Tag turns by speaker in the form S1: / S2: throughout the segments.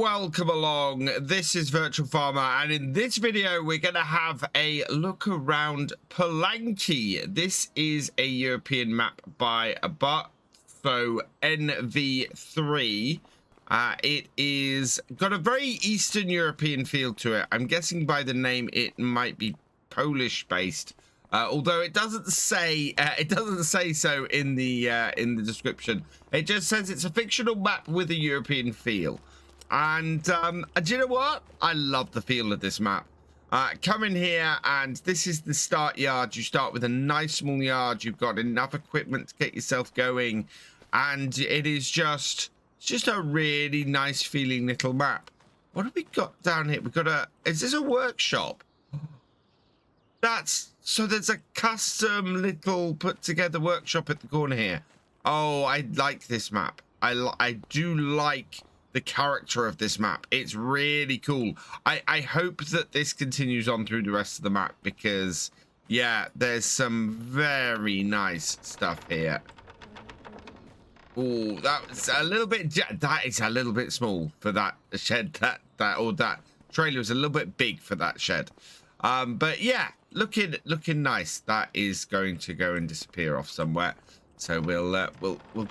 S1: welcome along. This is Virtual Farmer, and in this video we're going to have a look around Polanki. This is a European map by a bot, so NV3. It is got a very Eastern European feel to it. I'm guessing by the name it might be Polish based, although it doesn't say so in the description. It just says it's a fictional map with a European feel. And do you know what? I love the feel of this map. Come in here, and this is the start yard. You start with a nice small yard. You've got enough equipment to get yourself going, and it is just a really nice feeling little map. What have we got down here? We've got a... Is this a workshop? So there's a custom little put together workshop at the corner here. Oh, I like this map. I do like the character of this map. It's really cool. I hope that this continues on through the rest of the map, because yeah, there's some very nice stuff here. Oh, that's a little bit, that is a little bit small for that shed. That trailer is a little bit big for that shed. But yeah, looking nice. That is going to go and disappear off somewhere, so we'll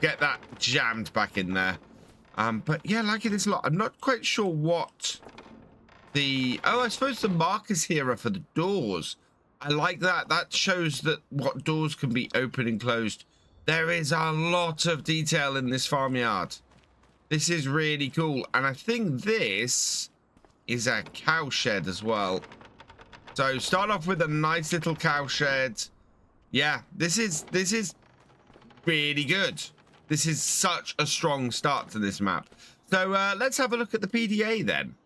S1: get that jammed back in there. But yeah, liking this a lot. I'm not quite sure what the... Oh, I suppose the markers here are for the doors. I like that. That shows that what doors can be open and closed. There is a lot of detail in this farmyard. This is really cool. And I think this is a cow shed as well. So start off with a nice little cow shed. Yeah, this is really good. This is such a strong start to this map. So let's have a look at the PDA then.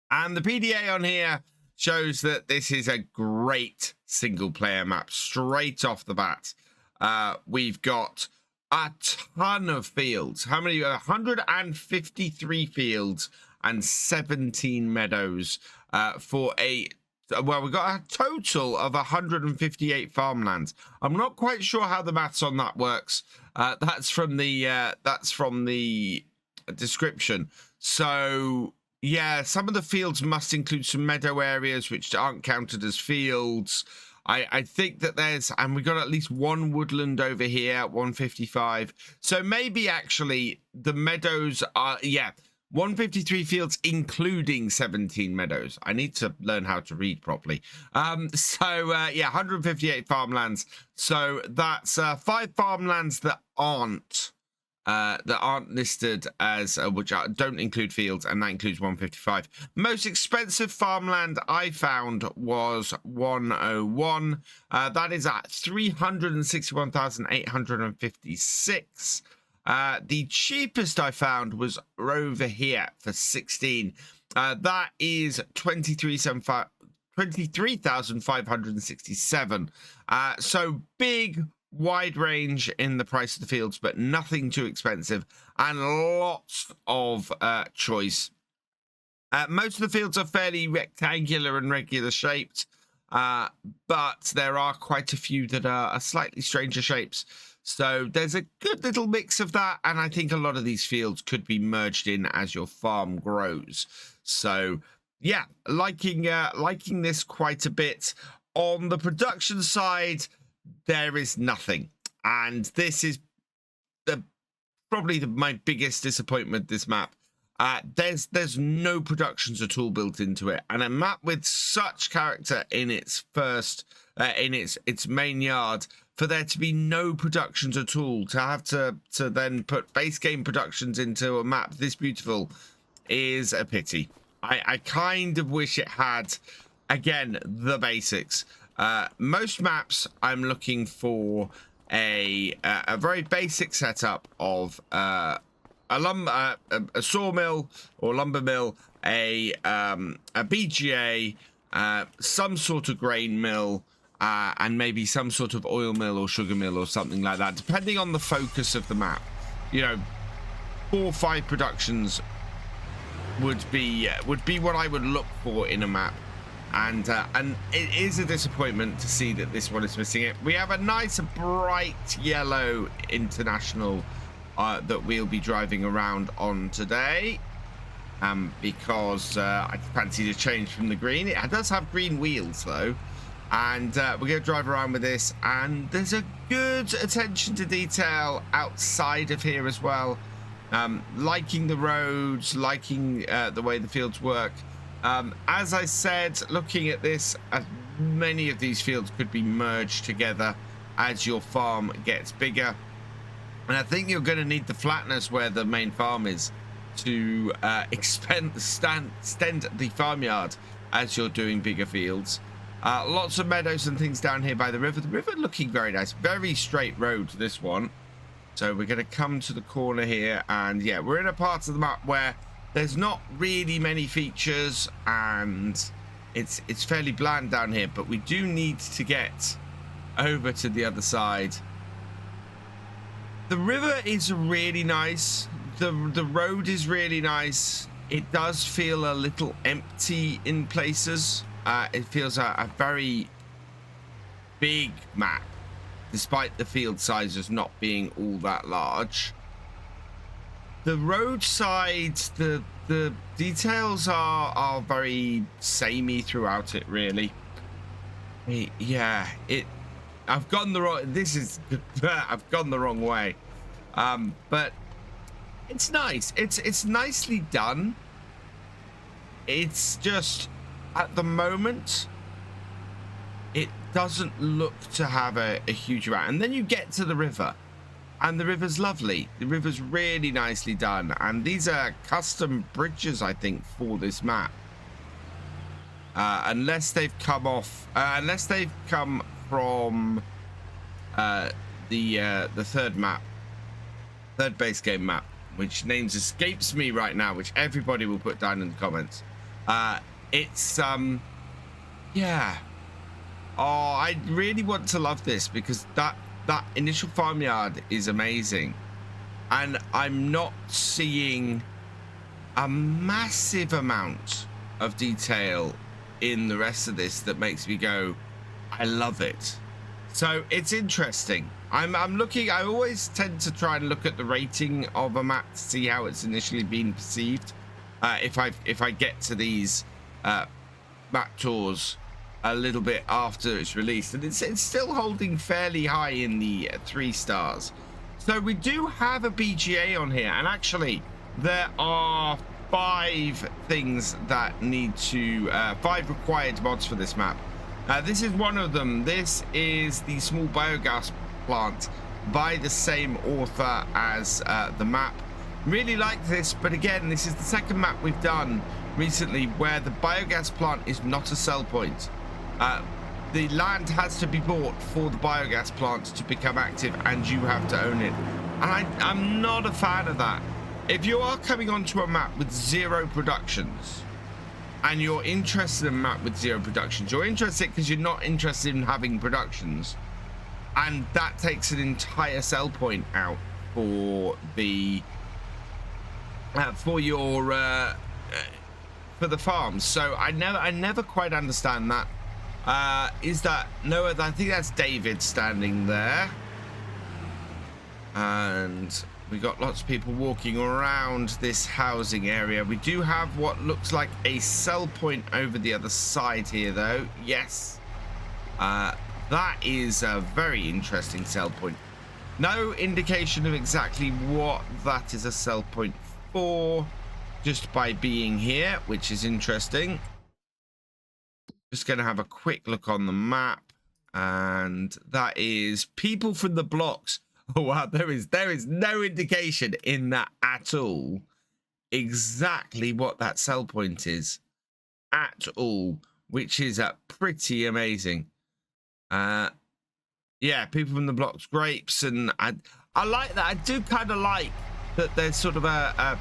S1: And the PDA on here shows that this is a great single player map straight off the bat. We've got a ton of fields. How many? 153 fields and 17 meadows for a... Well, we've got a total of 158 farmlands. I'm not quite sure how the maths on that works. That's from the description. So yeah, some of the fields must include some meadow areas which aren't counted as fields. I think that there's, and we've got at least one woodland over here, 155. So maybe actually the meadows are, yeah, 153 fields including 17 meadows. I need to learn how to read properly. Yeah, 158 farmlands. So that's 5 farmlands that aren't listed as which don't include fields, and that includes 155. Most expensive farmland I found was 101. That is at 361,856. The cheapest I found was over here for 16. That is 23,567. So big, wide range in the price of the fields, but nothing too expensive, and lots of choice. Most of the fields are fairly rectangular and regular shaped, but there are quite a few that are slightly stranger shapes. So there's a good little mix of that, and I think a lot of these fields could be merged in as your farm grows. So yeah, liking this quite a bit. On the production side, there is nothing, and this is probably my biggest disappointment. This map, there's no productions at all built into it, and a map with such character in its first in its main yard, for there to be no productions at all, to have to then put base game productions into a map this beautiful, is a pity. I kind of wish it had, again, the basics. Most maps, I'm looking for a very basic setup of a sawmill or lumber mill, a BGA, some sort of grain mill, and maybe some sort of oil mill or sugar mill or something like that, depending on the focus of the map. You know, 4 or 5 productions would be what I would look for in a map. And it is a disappointment to see that this one is missing it. We have a nice bright yellow international that we'll be driving around on today. because I fancied a change from the green. It does have green wheels though, and we're going to drive around with this, and there's a good attention to detail outside of here as well. Liking the roads, liking the way the fields work. As I said, looking at this, many of these fields could be merged together as your farm gets bigger, and I think you're going to need the flatness where the main farm is to extend the farmyard as you're doing bigger fields. Lots of meadows and things down here by the river. The river looking very nice, very straight road, this one. So we're going to come to the corner here, and yeah, we're in a part of the map where there's not really many features, and it's fairly bland down here, but we do need to get over to the other side. The river is really nice. The road is really nice. It does feel a little empty in places. It feels a very big map, despite the field sizes not being all that large. The roadside, the details are very samey throughout it, really. Yeah, I've gone the wrong. I've gone the wrong way, but it's nice. It's nicely done. It's just at the moment it doesn't look to have a huge amount, and then you get to the river, and the river's lovely. The river's really nicely done, and these are custom bridges, I think, for this map. Unless they've come off, unless they've come from the third base game map, which names escapes me right now, which everybody will put down in the comments. It's yeah. Oh, I really want to love this, because that initial farmyard is amazing, and I'm not seeing a massive amount of detail in the rest of this that makes me go, I love it. So it's interesting. I'm looking. I always tend to try and look at the rating of a map to see how it's initially been perceived. If I get to these map tours a little bit after it's released, and it's still holding fairly high in the 3 stars. So we do have a BGA on here, and actually there are 5 things that need to 5 required mods for this map. This is one of them. This is the small biogas plant by the same author as the map. Really like this, but again, this is the second map we've done recently where the biogas plant is not a sell point. The land has to be bought for the biogas plant to become active, and you have to own it. And I'm not a fan of that. If you are coming onto a map with 0 productions, and you're interested in a map with 0 productions, you're interested because you're not interested in having productions, and that takes an entire sell point out for the for the farms. So I never quite understand that. Is that Noah? I think that's David standing there, and we got lots of people walking around this housing area. We do have what looks like a sell point over the other side here, though. Yes, that is a very interesting sell point. No indication of exactly what that is a sell point for, just by being here, which is interesting. Just going to have a quick look on the map, and that is people from the blocks. Oh wow, there is no indication in that at all exactly what that sell point is at all, which is pretty amazing. Yeah, people from the blocks, grapes, and I like that. I do kind of like that there's sort of a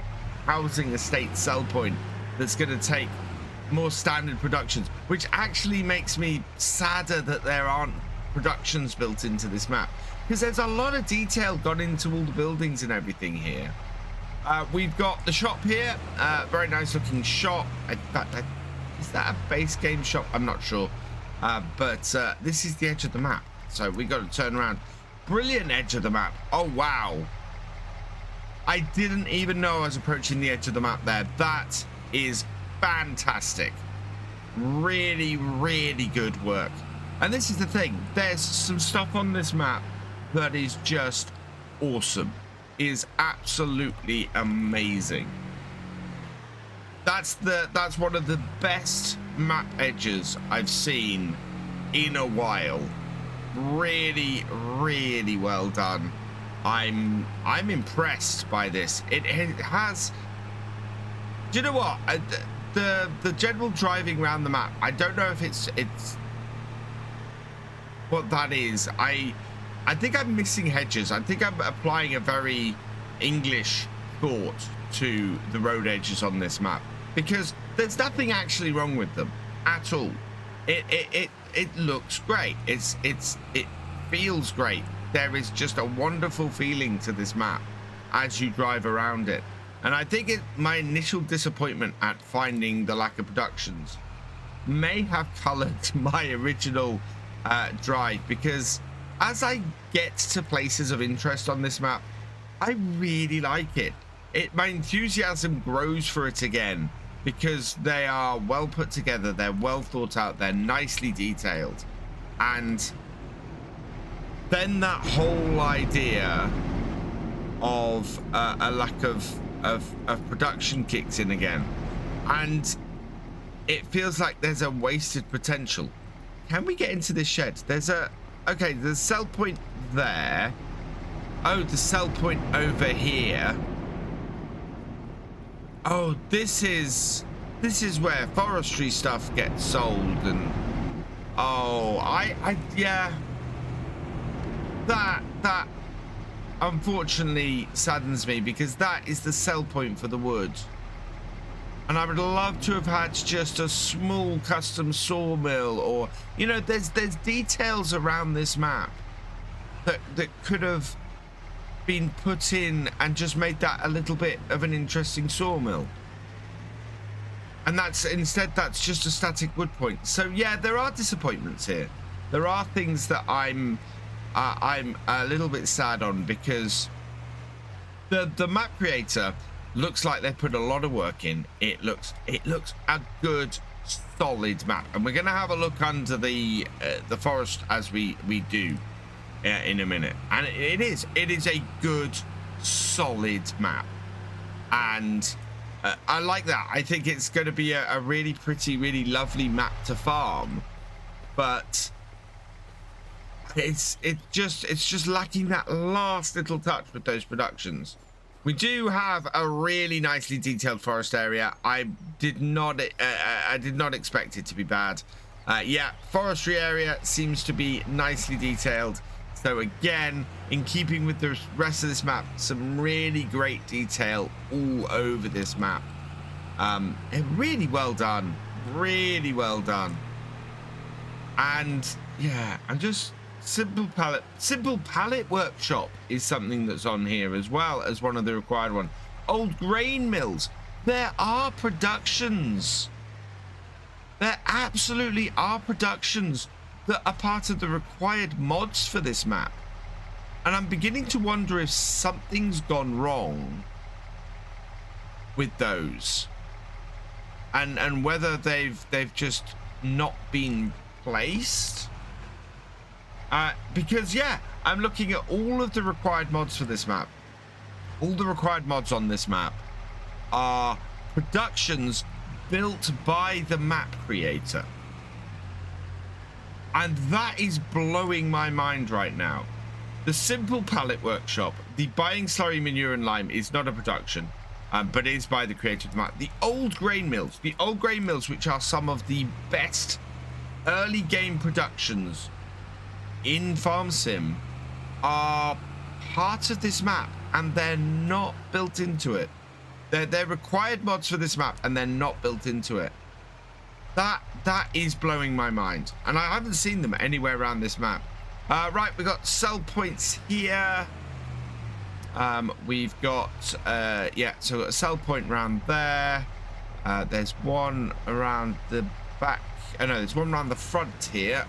S1: housing estate sell point that's going to take more standard productions, which actually makes me sadder that there aren't productions built into this map, because there's a lot of detail gone into all the buildings and everything here. We've got the shop here, very nice looking shop. In fact, is that a base game shop? I'm not sure, but this is the edge of the map, so we got to turn around. Brilliant edge of the map. Oh wow, I didn't even know I was approaching the edge of the map there. That is fantastic. Really, really good work. And this is the thing, there's some stuff on this map that is just awesome, is absolutely amazing. That's one of the best map edges I've seen in a while. Really, really well done. I'm impressed by this. It has, do you know what, the general driving around the map, I don't know if it's what that is. I think I'm missing hedges. I think I'm applying a very English thought to the road edges on this map, because there's nothing actually wrong with them at all. It looks great. It feels great. There is just a wonderful feeling to this map as you drive around it. And I think my initial disappointment at finding the lack of productions may have colored my original drive, because as I get to places of interest on this map, I really like it. My enthusiasm grows for it again, because they are well put together, they're well thought out, they're nicely detailed. And then that whole idea of a lack of production kicks in again, and it feels like there's a wasted potential. Can we get into this shed? There's the sell point there. Oh, the sell point over here. Oh, this is where forestry stuff gets sold. And yeah, that unfortunately saddens me, because that is the sell point for the wood, and I would love to have had just a small custom sawmill, or, you know, there's details around this map that could have been put in and just made that a little bit of an interesting sawmill. And instead that's just a static wood point. So yeah, there are disappointments here. There are things that I'm a little bit sad on, because the map creator looks like they put a lot of work in. It looks a good solid map, and we're gonna have a look under the forest as we do in a minute. And it is a good solid map, and I like that. I think it's going to be a really pretty, really lovely map to farm, but it's just lacking that last little touch with those productions. We do have a really nicely detailed forest area. I did not expect it to be bad. Yeah, forestry area seems to be nicely detailed. So again, in keeping with the rest of this map, some really great detail all over this map. Really well done. Really well done. And yeah, and just simple pallet workshop is something that's on here as well as one of the required ones. Old grain mills. There are productions. There absolutely are productions that are part of the required mods for this map. And I'm beginning to wonder if something's gone wrong with those. And whether they've just not been placed. Because yeah, I'm looking at all of the required mods for this map. All the required mods on this map are productions built by the map creator. And that is blowing my mind right now. The simple pallet workshop, the buying slurry, manure and lime is not a production, but is by the creator of the map. The old grain mills, which are some of the best early game productions in Farm Sim, are part of this map, and they're not built into it. They're required mods for this map, and they're not built into it. That is blowing my mind, and I haven't seen them anywhere around this map. Right, we've got sell points here. We've got yeah, so a sell point around there. There's one around the back. Oh no, there's one around the front here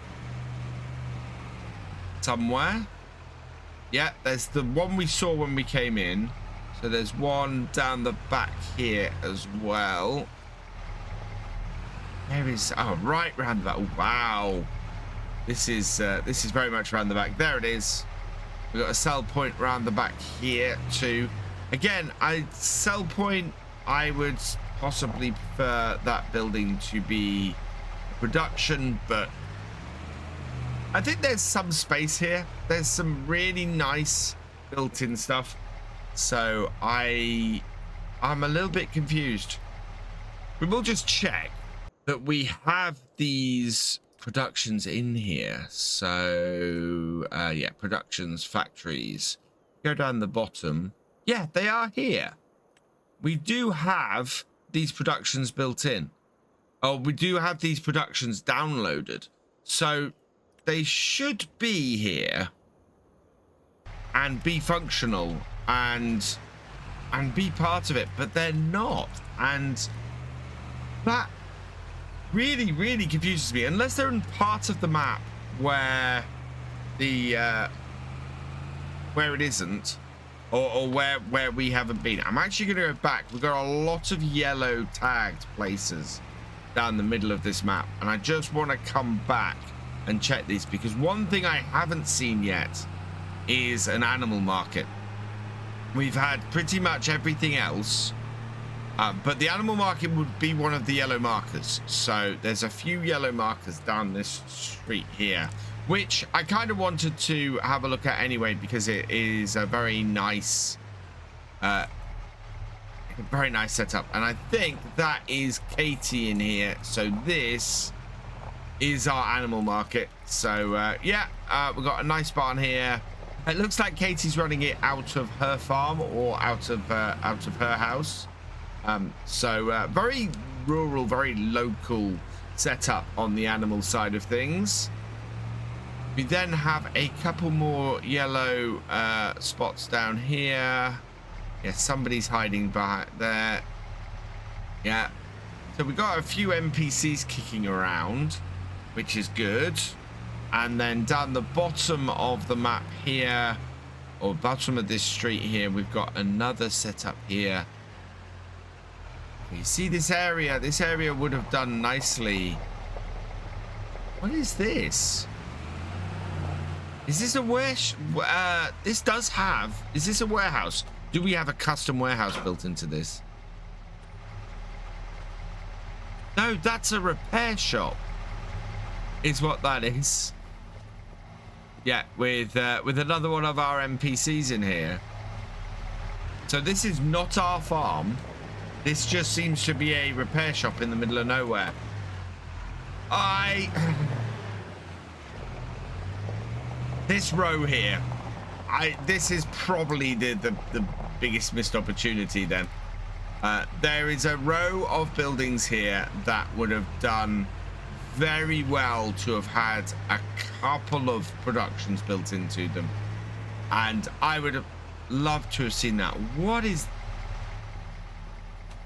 S1: somewhere. Yeah, there's the one we saw when we came in. So there's one down the back here as well. Where is, oh, right round the back. Oh, wow. This is very much around the back. There it is. We've got a sell point round the back here too. Again, sell point, I would possibly prefer that building to be production, but I think there's some space here. There's some really nice built-in stuff. So I'm a little bit confused. We will just check that we have these productions in here. So yeah, productions, factories. Go down the bottom. Yeah, they are here. We do have these productions built in. Oh, we do have these productions downloaded. So they should be here and be functional and be part of it, but they're not. And that really, really confuses me. Unless they're in part of the map where the where it isn't, or where we haven't been. I'm actually going to go back. We've got a lot of yellow tagged places down the middle of this map, and I just want to come back and check these, because one thing I haven't seen yet is an animal market. We've had pretty much everything else, but the animal market would be one of the yellow markers. So there's a few yellow markers down this street here, which I kind of wanted to have a look at anyway, because it is a very nice setup. And I think that is Katie in here. So this is our animal market. So yeah, we've got a nice barn here. It looks like Katie's running it out of her farm or out of her house. So very rural, very local setup on the animal side of things. We then have a couple more yellow spots down here. Yeah, somebody's hiding back there. Yeah. So we got a few NPCs kicking around, which is good. And then down the bottom of the map here, or bottom of this street here, we've got another setup here. You see this area? This area would have done nicely. What is this? Is this a warehouse? This does have. Is this a warehouse? Do we have a custom warehouse built into this? No, that's a repair shop. Is what that is. Yeah, with another one of our NPCs in here. So this is not our farm. This just seems to be a repair shop in the middle of nowhere. This row here, this is probably the biggest missed opportunity then. There is a row of buildings here that would have done very well to have had a couple of productions built into them, and I would have loved to have seen that. What is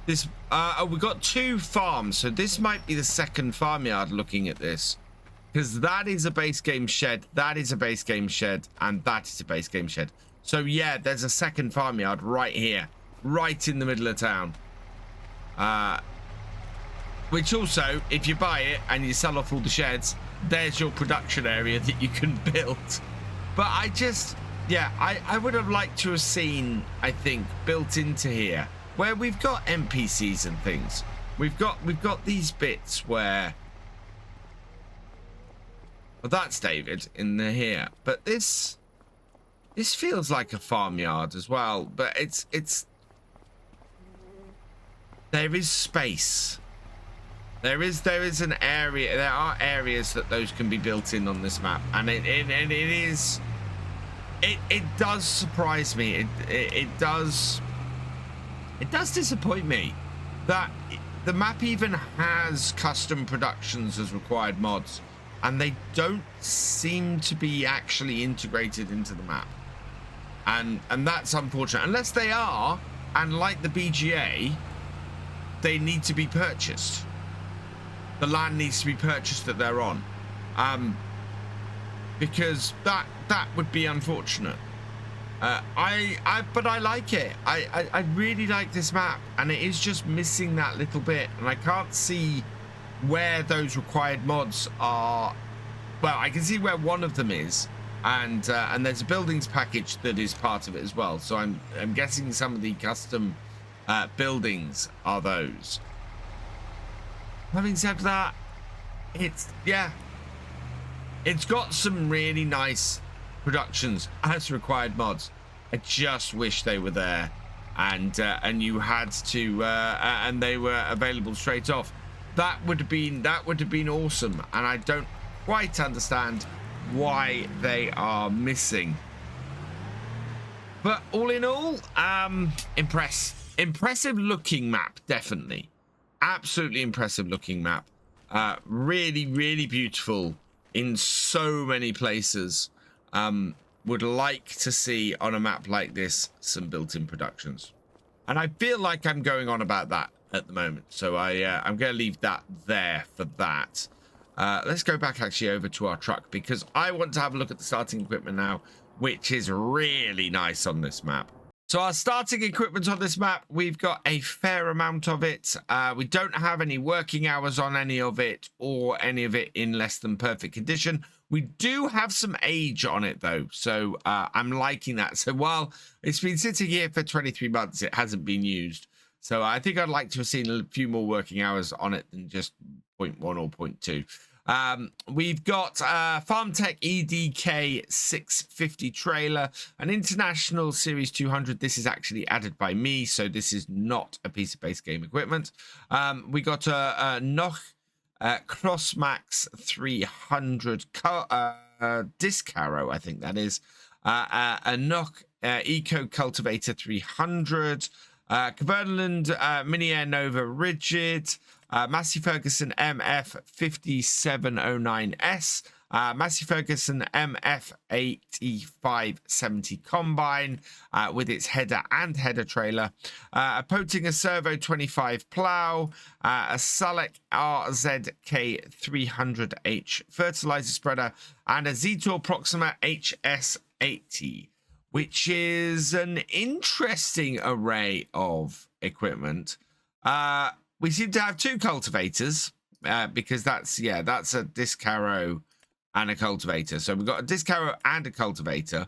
S1: this? Oh, we got two farms, so this might be the second farmyard looking at this, because that is a base game shed, that is a base game shed, and that is a base game shed. So yeah, there's a second farmyard right here, right in the middle of town. Which also, if you buy it and you sell off all the sheds, there's your production area that you can build. But I just, yeah, I would have liked to have seen, I think, built into here, where we've got NPCs and things. We've got these bits where, well, that's David in the here. But this feels like a farmyard as well. But it's there is space. There is an area. There are areas that those can be built in on this map, and it does surprise me. It does disappoint me that the map even has custom productions as required mods, and they don't seem to be actually integrated into the map, and that's unfortunate. Unless they are, and like the BGA, they need to be purchased. The land needs to be purchased that they're on, because that would be unfortunate. But I like it. I really like this map, and it is just missing that little bit, and I can't see where those required mods are. Well, I can see where one of them is, and there's a buildings package that is part of it as well. So I'm guessing some of the custom buildings are those. Having said that, it's got some really nice productions as required mods. I just wish they were there, and you had to and they were available straight off. That would have been awesome, and I don't quite understand why they are missing. But all in all, impressive looking map, definitely. Absolutely impressive looking map. Really, really beautiful in so many places. Would like to see on a map like this some built-in productions. And I feel like I'm going on about that at the moment. So I'm going to leave that there for that. Let's go back actually over to our truck, because I want to have a look at the starting equipment now, which is really nice on this map. So our starting equipment on this map, we've got a fair amount of it. We don't have any working hours on any of it, or any of it in less than perfect condition. We do have some age on it though, so I'm liking that. So while it's been sitting here for 23 months, it hasn't been used. So I think I'd like to have seen a few more working hours on it than just 0.1 or 0.2. We've got FarmTech EDK 650 trailer, an International Series 200. This is actually added by me, so this is not a piece of base game equipment. We got a Noch Crossmax 300 disc harrow, I think that is. A Noch Eco Cultivator 300. Kverneland Mini Air Nova Rigid. Massey Ferguson MF 5709S, Massey Ferguson MF 8570 combine with its header and header trailer, a Potinger Servo 25 plow, a Salek RZK 300H fertilizer spreader, and a Zetor Proxima HS80, which is an interesting array of equipment. We seem to have two cultivators because that's a disc harrow and a cultivator. So we've got a disc harrow and a cultivator.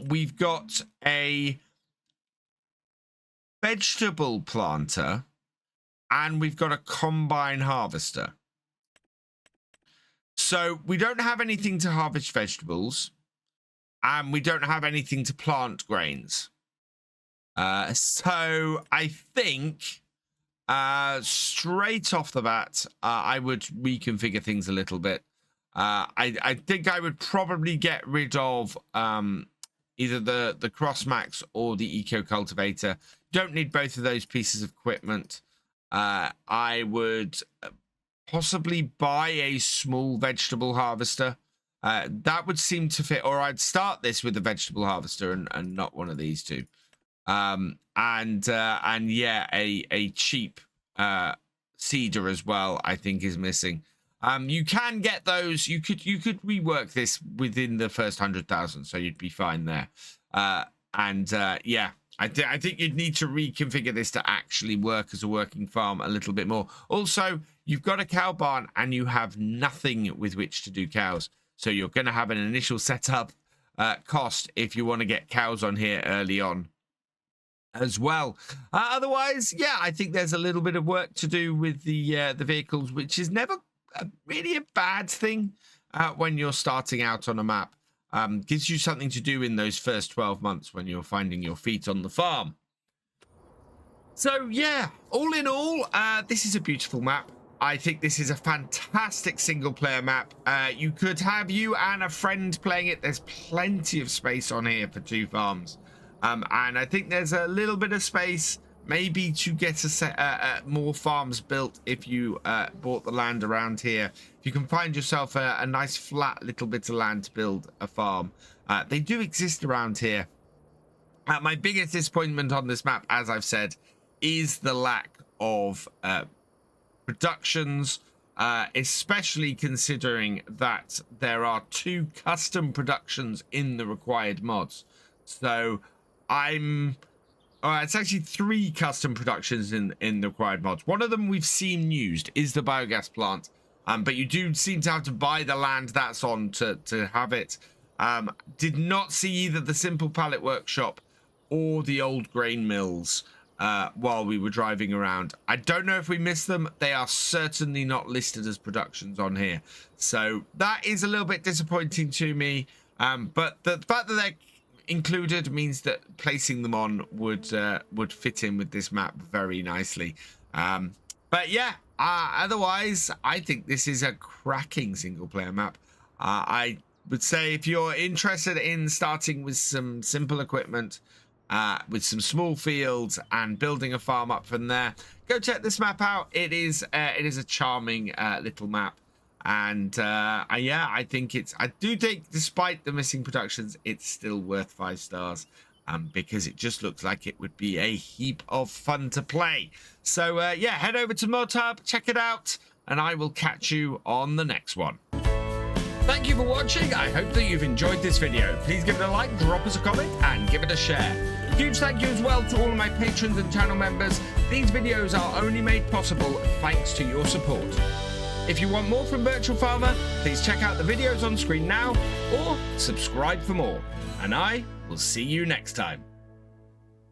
S1: We've got a vegetable planter, and we've got a combine harvester. So we don't have anything to harvest vegetables, and we don't have anything to plant grains. So I think straight off the bat, I would reconfigure things a little bit. I think I would probably get rid of either the Crossmax or the Eco Cultivator. Don't need both of those pieces of equipment. I would possibly buy a small vegetable harvester. That would seem to fit, or I'd start this with a vegetable harvester and not one of these two. And yeah, a cheap seeder as well, I think, is missing. You can get those. You could rework this within the first 100,000, so you'd be fine there. Yeah, I think you'd need to reconfigure this to actually work as a working farm a little bit more. Also, you've got a cow barn and you have nothing with which to do cows, so you're going to have an initial setup cost if you want to get cows on here early on as well. Otherwise, yeah, I think there's a little bit of work to do with the vehicles, which is never really a bad thing when you're starting out on a map. Gives you something to do in those first 12 months when you're finding your feet on the farm. So yeah, all in all, this is a beautiful map. I think this is a fantastic single player map. You could have you and a friend playing it. There's plenty of space on here for two farms. And I think there's a little bit of space maybe to get more farms built if you bought the land around here. If you can find yourself a nice flat little bit of land to build a farm. They do exist around here. My biggest disappointment on this map, as I've said, is the lack of productions, especially considering that there are 2 custom productions in the required mods. So I'm it's actually 3 custom productions in the required mods. One of them we've seen used is the biogas plant, but you do seem to have to buy the land that's on to have it. Did not see either the simple pallet workshop or the old grain mills while we were driving around. I don't know if we missed them. They are certainly not listed as productions on here, so that is a little bit disappointing to me. But the fact that they're included means that placing them on would fit in with this map very nicely. But yeah, otherwise I think this is a cracking single player map. I would say if you're interested in starting with some simple equipment, with some small fields and building a farm up from there, go check this map out. It is a charming little map. And yeah, I do think despite the missing productions, it's still worth 5 stars, because it just looks like it would be a heap of fun to play. So yeah, head over to ModHub, check it out, and I will catch you on the next one. Thank you for watching. I hope that you've enjoyed this video. Please give it a like, drop us a comment, and give it a share. Huge thank you as well to all of my patrons and channel members. These videos are only made possible thanks to your support. If you want more from Virtual Farmer, please check out the videos on screen now, or subscribe for more. And I will see you next time.